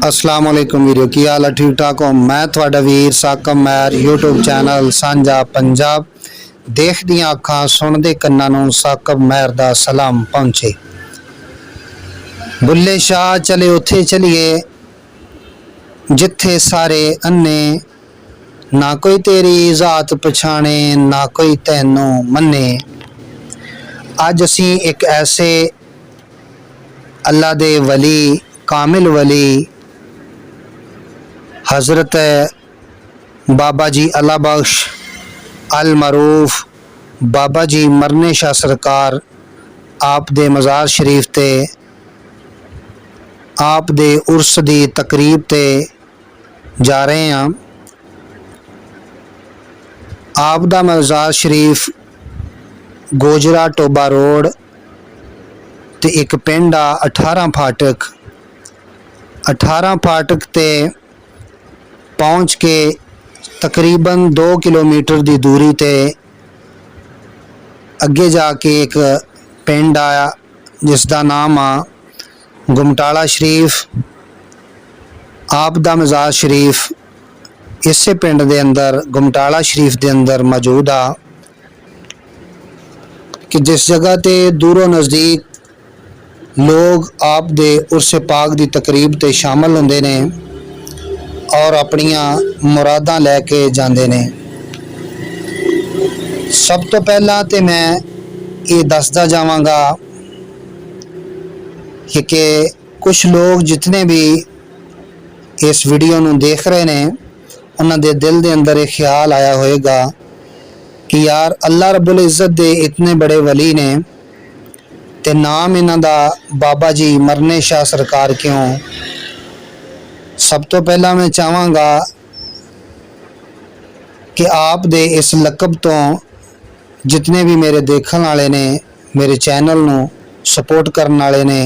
अस्सलाम वालेकुम वीरो की हाल है? ठीक ठाक हो? मैं थोड़ा वीर साकम मैर यूट्यूब चैनल सांझा पंजाब देख दियां अखां सुनदे कन्नां नूं साकब मैर दा सलाम पहुंचे। बुल्ले शाह चले उत्थे चलिए जिथे सारे अन्ने, ना कोई तेरी जात पछाणे ना कोई तैनू मन्ने। अज असी एक ऐसे अल्लाह दे वली कामिल वली हज़रत बाबा जी अला बख्श अल मरूफ बाबा जी मरने शाह सरकार आप दे मज़ार शरीफ ते आप दे उर्स दी तकरीब ते जा रहे हैं। आप दा मज़ार शरीफ गोजरा टोबा रोड ते एक पिंड आ 18 फाटक ते पहुँच के तकरीबन 2 किलोमीटर की दूरी ते अगे जाके एक पिंड आया जिसका नाम आ गुमटाला शरीफ। आप दा मज़ार शरीफ इसे पिंड दे अंदर गुमटाला शरीफ दे अंदर मौजूद आ कि जिस जगह ते दूरों नज़दीक लोग आप दे उर्स पाक दी तकरीब ते शामिल होंदे ने और अपनियां मुरादां लैके जांदे ने। सब तो पहला तो मैं ये दसदा जावांगा कि कुछ लोग जितने भी इस वीडियो नूं देख रहे ने उन्हां दे दिल दे अंदर एक ख्याल आया होएगा कि यार अल्लाह रब्बुल इज़्ज़त दे इतने बड़े वली ने ते नाम इन्हां दा बाबा जी मरने शाह सरकार क्यों। सब तो पहला मैं चाहांगा कि आप दे इस लकब तो जितने भी मेरे देखने वाले ने मेरे चैनल नूं सपोर्ट करने वाले ने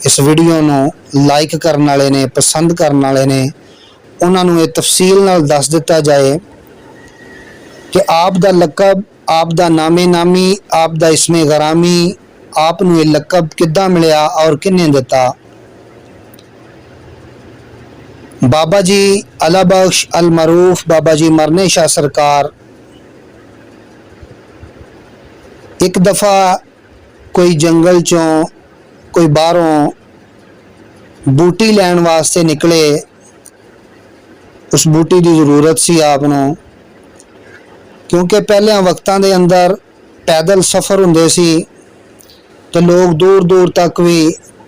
इस वीडियो नूं लाइक करने वाले ने पसंद करने वाले ने उन्होंने ये तफसील नाल दस दिता जाए कि आप दा लकब आप दा नामे नामी आप दा इसमें गरामी आप नूं ये लकब किद्दां मिलिया और किन्ने दिता। बाबा जी अला बख्श अल मरूफ बाबा जी मरने शाह सरकार एक दफ़ा कोई जंगल चों कोई बाहरों बूटी लैण वास्ते निकले। उस बूटी की जरूरत सी आपनों क्योंकि पहले वक्तां दे अंदर पैदल सफ़र हुंदे सी तो लोग दूर दूर तक भी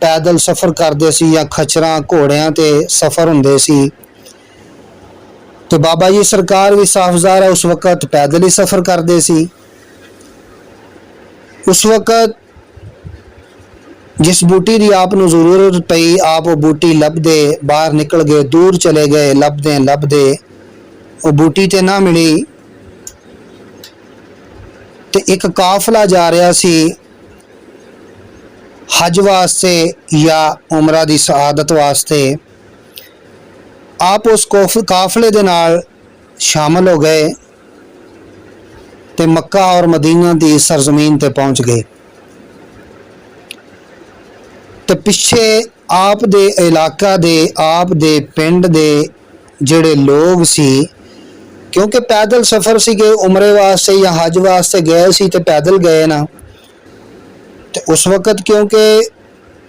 पैदल सफ़र करते सी या खच्चरां घोड़ियां ते सफ़र हुंदे सी। तो बाबा जी सरकार भी साफ ज़ाहिर है उस वक़्त पैदल ही सफ़र करते सी। उस वक़्त जिस बूटी की आपनों जरूरत पई आप वो बूटी लभदे बाहर निकल गए, दूर चले गए, लभदे वो बूटी ते ना मिली। तो एक काफिला जा रहा सी हज वास्ते या उमरा दी सआदत वास्ते। आप उस काफिले दे नाल शामिल हो गए ते मक्का और मदीना की सरजमीन ते पहुँच गए। तो पिछे आप दे इलाका दे आप दे पिंड दे जिहड़े लोग सी क्योंकि पैदल सफ़र सी गए उमरे वास्ते या हज वास्ते गए सी तो पैदल गए ना। तो उस वक़्त क्योंकि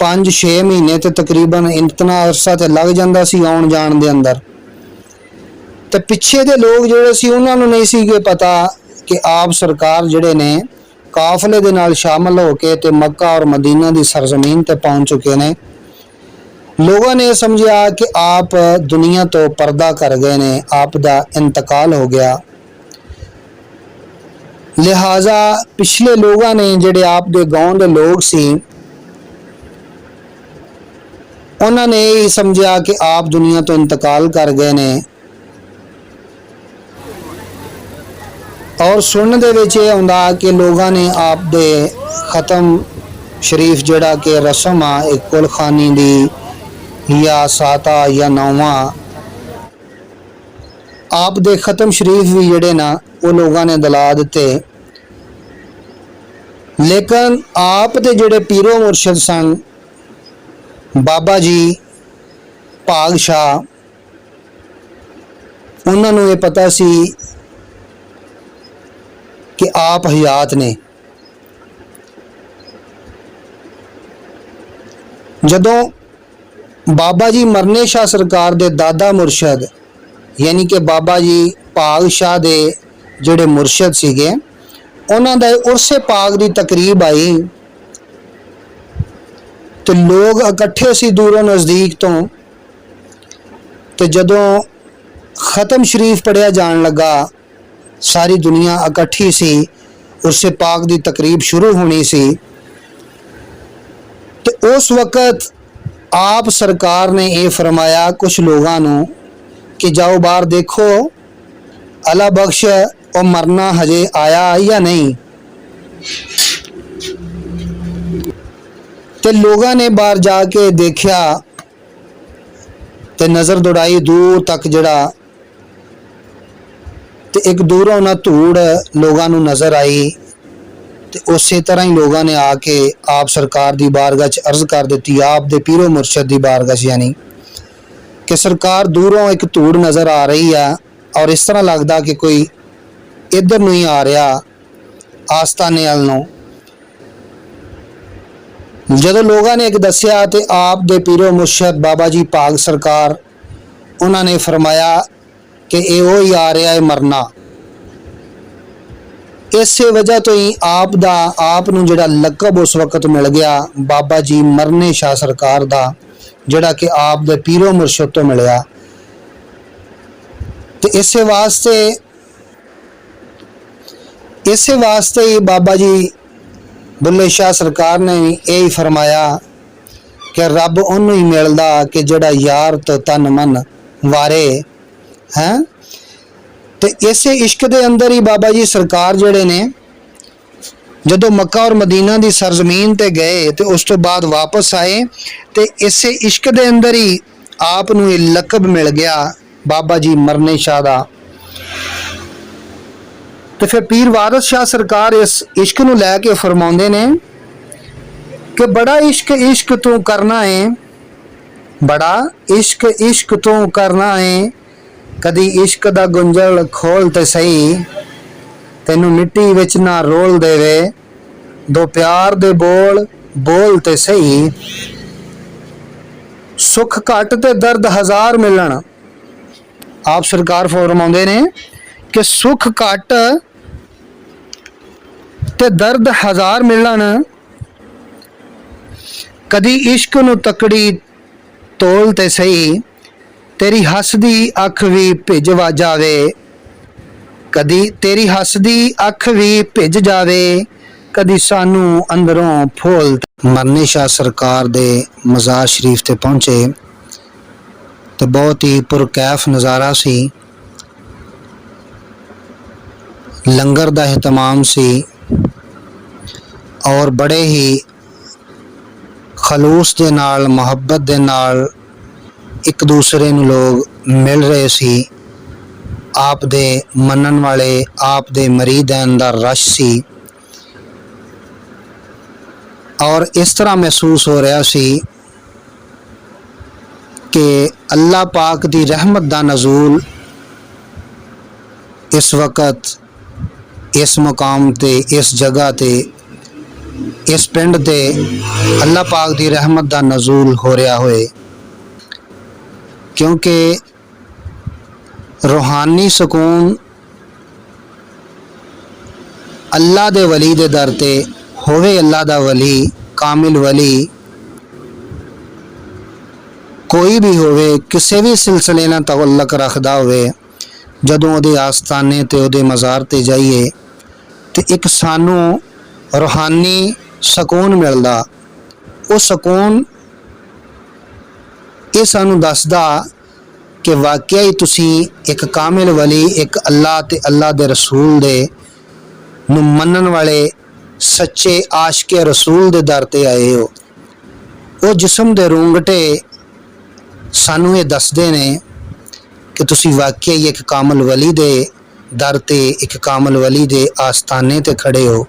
5-6 महीने तो तकरीबन इतना अरसा तो लग जाता सी आउण जाण दे अंदर। तो पिछे दे लोग जिहड़े सी उन्हां नूं नहीं सी पता कि आप सरकार जिहड़े ने काफिले दे नाल शामिल होके ते मक्का और मदीना की सरजमीन ते पहुँच चुके ने। लोगों ने समझा कि आप दुनिया तो पर्दा कर गए ने, आप दा इंतकाल हो गया। लिहाजा पिछले लोगों ने जिहड़े आप दे गांव दे लोग सी उन्होंने यही समझा कि आप दुनिया तो इंतकाल कर गए ने। और सुनने दे विच ये आउंदा कि लोगों ने आप दे ख़त्म शरीफ जिहड़ा कि रस्म आ एक कुलखानी दी या साता या नौवा आप दे ख़त्म शरीफ भी जिहड़े ना वो लोगों ने दिला दिते। लेकिन आप दे जिहड़े पीरो मुर्शद सन बाबा जी ਪਾਤਸ਼ਾਹ, ਉਹਨਾਂ ਨੂੰ ਇਹ ਪਤਾ ਸੀ ਕਿ ਆਪ ਹਯਾਤ ਨੇ। ਜਦੋਂ ਬਾਬਾ ਜੀ ਮਰਨੇ ਸ਼ਾਹ ਸਰਕਾਰ ਦੇ ਦਾਦਾ ਮੁਰਸ਼ਦ ਯਾਨੀ ਕਿ ਬਾਬਾ ਜੀ ਭਾਗ ਸ਼ਾਹ ਦੇ ਜਿਹੜੇ ਮੁਰਸ਼ਦ ਸੀਗੇ, ਉਹਨਾਂ ਦਾ ਉਰਸੇ ਪਾਕ ਦੀ ਤਕਰੀਬ ਆਈ ਤੇ ਲੋਕ ਇਕੱਠੇ ਸੀ ਦੂਰੋਂ ਨਜ਼ਦੀਕ ਤੋਂ। ਤੇ ਜਦੋਂ ਖਤਮ ਸ਼ਰੀਫ ਪੜਿਆ ਜਾਣ ਲੱਗਾ, ਸਾਰੀ ਦੁਨੀਆ ਇਕੱਠੀ ਸੀ, ਉਰਸੇ ਪਾਕ ਦੀ ਤਕਰੀਬ ਸ਼ੁਰੂ ਹੋਣੀ ਸੀ। ਤੇ ਉਸ ਵਕਤ ਆਪ ਸਰਕਾਰ ਨੇ ਇਹ ਫਰਮਾਇਆ ਕੁਝ ਲੋਕਾਂ ਨੂੰ ਕਿ ਜਾਓ ਬਾਹਰ ਦੇਖੋ अला बख्श और मरना हजे आया या नहीं। ते लोगों ने बाहर जाके देखा ते नज़र दौड़ाई दूर तक जड़ा, ते एक दूरों ना धूड़ लोगों नू नज़र आई। ते उस तरह ही लोगों ने आके आप सरकार दी बारगाह च अर्ज कर दी, आप दे पीरो मुर्शद दी बारगाह च, यानी कि सरकार दूरों एक धूड़ नज़र आ रही है और इस तरह लगता कि कोई इधर नहीं आ रहा आस्ताने वाल नूं। जदों लोगों ने एक दस्या तो आप दे पीरो मुर्शद बाबा जी भाग सरकार, उन्होंने फरमाया कि ये वो ही आ रहा है मरना। इस वजह तो ही आप नूं जिहड़ा लकब उस वक्त मिल गया बाबा जी मरने शाह सरकार दा, जिहड़ा कि आप दे पीरो मुर्शद तो मिलिया। तो इस वास्ते ही बाबा जी बुल्ले शाह सरकार ने यही फरमाया कि रब उन्होंने ही मिलता कि जड़ा यार तो तन मन वारे हैं। तो इस इश्क के अंदर ही बाबा जी सरकार जड़े ने जदों मक्का और मदीना की सरजमीन ते गए तो उस तो बाद वापस आए, तो इस इश्क के अंदर ही आप नूं ये लकब मिल गया बाबा जी मरने शाह दा। तो फिर पीर वारिस शाह सरकार इस इश्क नूं लैके फरमाउंदे ने कि बड़ा इश्क इश्क तू करना है, बड़ा इश्क इश्क तू करना है, कदी इश्क दा गुंजल खोल ते सही, तैनू मिट्टी विच ना रोल देवे, दो प्यार दे बोल बोल ते सही, सुख घट ते दर्द हजार मिलन। आप सरकार फरमाउंदे ने कि सुख घट ते दर्द हजार मिलन, कदी इश्क नू तकड़ी तोल ते सही, तेरी हसदी अख भी भिज जावे, कदी तेरी हसदी अख भी भिज जावे, कदी सानू अंदरों फोल। मरने शाह सरकार दे मज़ार शरीफ ते पहुंचे तो बहुत ही पुरकैफ नज़ारा सी, लंगर दा एहतमाम सी और बड़े ही खलूस दे नाल मुहब्बत दे नाल एक दूसरे नूं लोग मिल रहे सी। आप दे मनन वाले आप दे मरीदां दा रश सी और इस तरह महसूस हो रहा सी कि अल्लाह पाक दी रहमत दा नज़ूल इस वक्त इस मुकाम ते इस जगह ते इस पिंड ते अल्लाह पाक दी रहमत दा नज़ूल हो रहा होए, क्योंकि रूहानी सुकून अल्लाह दे वली दे दर ते होवे। अल्लाह दा वली कामिल वली कोई भी होवे, किसी भी सिलसिले नाल तअल्लुक रखदा होवे, जदों उहदे आस्थाने ते उहदे मज़ार ते जाइए तो एक सानू रूहानी सुकून मिलदा। वो सुकून ये सानू दसदा कि वाकई ही तुसी एक कामिल वली, एक अल्लाह ते अल्लाह दे रसूल दे नूं मनन वाले सच्चे आशिके रसूल दे दर ते आए हो। वो जिस्म दे रूंगटे सानू ये दसदे ने कि तुसी वाकई एक कामिल वली दे दर ते, एक कामिल वली दे आस्थाने ते खड़े हो।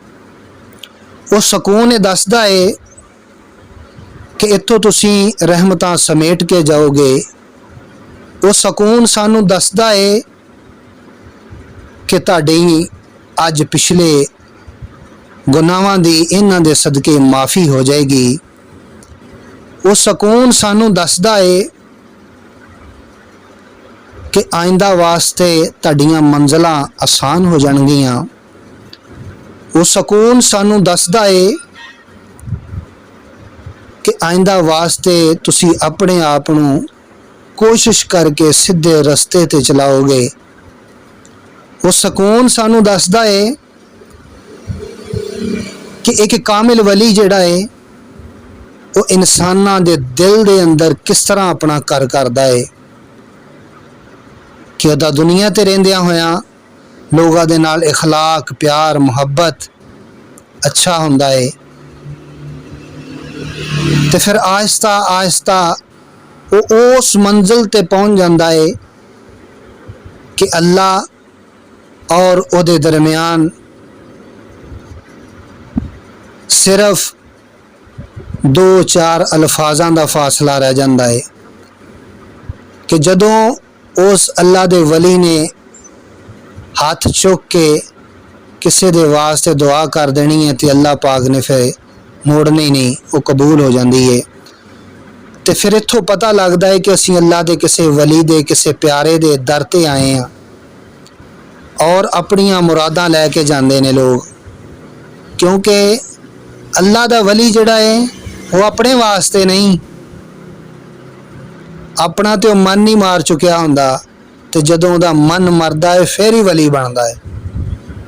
वो सुकून ये दसदा है कि इत्थों तुसी रहमतां समेट के जाओगे, ਉਹ ਸਕੂਨ ਸਾਨੂੰ ਦੱਸਦਾ ਏ ਕਿ ਤੁਹਾਡੀ ਅੱਜ ਪਿਛਲੇ ਗੁਨਾਹਾਂ ਦੀ ਇਹਨਾਂ ਦੇ ਸਦਕੇ ਮਾਫੀ ਹੋ ਜਾਏਗੀ। ਉਹ ਸਕੂਨ ਸਾਨੂੰ ਦੱਸਦਾ ਏ ਕਿ ਆਇੰਦਾ ਵਾਸਤੇ ਤੁਹਾਡੀਆਂ ਮੰਜ਼ਲਾਂ ਆਸਾਨ ਹੋ ਜਾਣਗੀਆਂ। ਉਹ ਸਕੂਨ ਸਾਨੂੰ ਦੱਸਦਾ ਏ ਕਿ ਆਇੰਦਾ ਵਾਸਤੇ ਤੁਸੀਂ ਆਪਣੇ ਆਪ ਨੂੰ ਕੋਸ਼ਿਸ਼ ਕਰਕੇ ਸਿੱਧੇ ਰਸਤੇ ਤੇ ਚਲਾਓਗੇ। ਉਹ ਸਕੂਨ ਸਾਨੂੰ ਦੱਸਦਾ ਏ ਕਿ ਇੱਕ ਕਾਮਿਲ ਵਲੀ ਜਿਹੜਾ ਏ ਉਹ ਇਨਸਾਨਾਂ ਦੇ ਦਿਲ ਦੇ ਅੰਦਰ ਕਿਸ ਤਰ੍ਹਾਂ ਆਪਣਾ ਘਰ ਕਰਦਾ ਏ, ਕਿ ਉਹਦਾ ਦੁਨੀਆ ਤੇ ਰਹਿੰਦਿਆਂ ਹੋਇਆਂ ਲੋਕਾਂ ਦੇ ਨਾਲ ਇਖਲਾਕ, ਪਿਆਰ, ਮੁਹੱਬਤ ਅੱਛਾ ਹੁੰਦਾ ਏ। ਤੇ ਫਿਰ ਆਹਿਸਤਾ ਆਹਿਸਤਾ ਉਹ ਉਸ ਮੰਜ਼ਿਲ ਤੇ ਪਹੁੰਚ ਜਾਂਦਾ ਏ ਕਿ ਅੱਲਾਹ ਔਰ ਉਹਦੇ ਦਰਮਿਆਨ ਸਿਰਫ 2-4 ਅਲਫਾਜ਼ਾਂ ਦਾ ਫਾਸਲਾ ਰਹਿ ਜਾਂਦਾ ਏ ਕਿ ਜਦੋਂ ਉਸ ਅੱਲਾ ਦੇ ਵਲੀ ਨੇ ਹੱਥ ਚੁੱਕ ਕੇ ਕਿਸੇ ਦੇ ਵਾਸਤੇ ਦੁਆ ਕਰ ਦੇਣੀ ਹੈ ਤੇ ਅੱਲਾ ਪਾਕ ਨੇ ਫਿਰ ਮੋੜਨੀ ਨਹੀਂ, ਉਹ ਕਬੂਲ ਹੋ ਜਾਂਦੀ ਏ। ਤੇ ਫਿਰ ਇੱਥੋਂ ਪਤਾ ਲੱਗਦਾ ਹੈ ਕਿ ਅਸੀਂ ਅੱਲਾ ਦੇ ਕਿਸੇ ਵਲੀ ਦੇ ਕਿਸੇ ਪਿਆਰੇ ਦੇ ਦਰ ਤੇ ਆਏ ਹਾਂ ਔਰ ਆਪਣੀਆਂ ਮੁਰਾਦਾਂ ਲੈ ਕੇ ਜਾਂਦੇ ਨੇ ਲੋਕ, ਕਿਉਂਕਿ ਅੱਲਾ ਦਾ ਵਲੀ ਜਿਹੜਾ ਹੈ ਉਹ ਆਪਣੇ ਵਾਸਤੇ ਨਹੀਂ, ਆਪਣਾ ਤੇ ਉਹ ਮਨ ਨਹੀਂ ਮਾਰ ਚੁੱਕਿਆ ਹੁੰਦਾ, ਤੇ ਜਦੋਂ ਉਹਦਾ ਮਨ ਮਰਦਾ ਹੈ ਫਿਰ ਹੀ ਵਲੀ ਬਣਦਾ ਹੈ।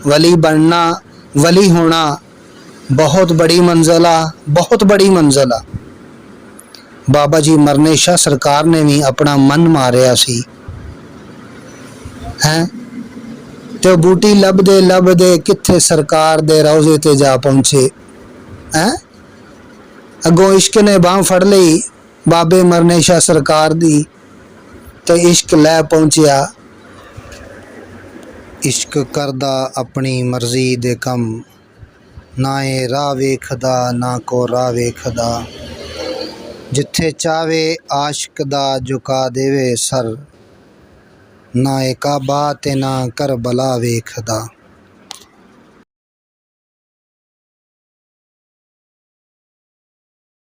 ਵਲੀ ਬਣਨਾ, ਵਲੀ ਹੋਣਾ ਬਹੁਤ ਬੜੀ ਮੰਜ਼ਿਲ ਆ, ਬਹੁਤ ਬੜੀ ਮੰਜ਼ਿਲ ਆ। ਬਾਬਾ ਜੀ ਮਰਨੇ ਸ਼ਾਹ ਸਰਕਾਰ ਨੇ ਵੀ ਆਪਣਾ ਮਨ ਮਾਰਿਆ ਸੀ ਹੈ, ਤੇ ਉਹ ਬੂਟੀ ਲੱਭਦੇ ਲੱਭਦੇ ਕਿੱਥੇ ਸਰਕਾਰ ਦੇ ਰੌਜ਼ੇ ਤੇ ਜਾ ਪਹੁੰਚੇ ਹੈ। ਅੱਗੋਂ ਇਸ਼ਕ ਨੇ ਬਾਂਹ ਫੜ ਲਈ ਬਾਬੇ ਮਰਨੇ ਸ਼ਾਹ ਸਰਕਾਰ ਦੀ, ਤੇ ਇਸ਼ਕ ਲੈ ਪਹੁੰਚਿਆ। ਇਸ਼ਕ ਕਰਦਾ ਆਪਣੀ ਮਰਜ਼ੀ ਦੇ ਕੰਮ, ਨਾ ਇਹ ਰਾਹ ਵੇਖਦਾ ਨਾ ਕੋ ਰਾਹ ਵੇਖਦਾ, ਜਿੱਥੇ ਚਾਵੇ ਆਸ਼ਕ ਦਾ ਝੁਕਾ ਦੇਵੇ ਸਰ, ਨਾ ਇਹ ਕਾਬਾ ਤੇ ਨਾ ਕਰਬਲਾ ਵੇਖਦਾ।